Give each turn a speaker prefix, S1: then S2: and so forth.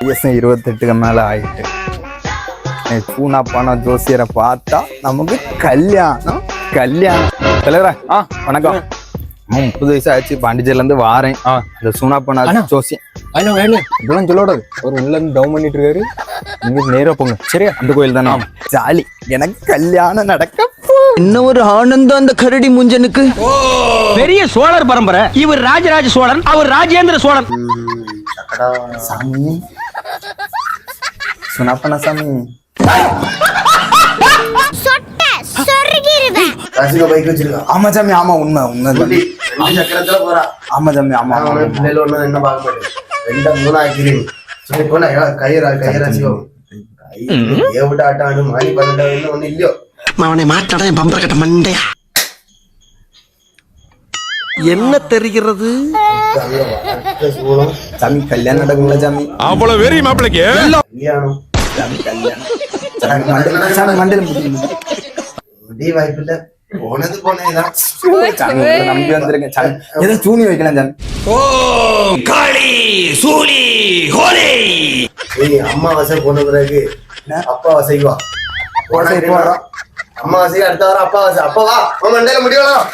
S1: வயசு 28க்கு மேல ஆயிட்டு பூனா பானா ஜோசியரை பார்த்தா நமக்கு கல்யாணம் தலைவரா வணக்கம். 30 வயசு ஆச்சு, பாண்டிச்சேரில இருந்து வாரேன். இந்த சூனா பானா ஜோசியம் இதெல்லாம் சொல்லக்கூடாது. ஒரு உள்ள இருந்து டவுன் பண்ணிட்டு இருக்காரு. நீங்க நேரா போங்க சரியா, அந்த கோயில் தானே. ஜாலி, எனக்கு கல்யாணம் நடக்க
S2: என்ன ஒரு ஆனந்தம் அந்த கரடி முஞ்சனுக்கு.
S3: பெரிய சோழர் பரம்பரை. இவர் ராஜராஜ சோழன், அவர் ராஜேந்திர சோழன்.
S1: சாமி சுனாப்பனா சாமி. ஆமா சாமி, ஆமா உண்மை உண்மை.
S4: சக்கரத்துல போறா.
S1: ஆமா சாமி, ஆமா
S4: பிள்ளைல ஒண்ணு என்ன பார்க்க மாட்டேன். 2 3 ஆக்கிடுவீங்க. சொல்லி போனா கையராசியோ ஏவிட்ட ஆட்டாடு மாறி 12 ஒண்ணு இல்லையோ.
S2: அவனை மாட்டாடா என் பம்பர கட்ட மண்டையா. என்ன தெரிகிறது
S1: சாமி? கல்யாணம் நடக்குங்களா சாமி?
S5: அவ்வளவு வெறி மாப்பிளைக்கு
S4: கல்யாணம்
S1: சாமி கல்யாணம் மண்டல
S4: முடிய வாய்ப்பு இல்ல. போனது போனேதான்.
S1: சாமி நம்பி வந்திருக்கேன் சாமி. ஏதோ சூனி வைக்கலாம் சாமி.
S2: காளி சூலி ஹோலி.
S4: அம்மாவாசை போன பிறகு அப்பாவாசைக்கு வா. அம்மாவாசைக்கு அடுத்த வாரம் அப்பாவாசை. அப்பா வா, மண்டையில முடியலாம்.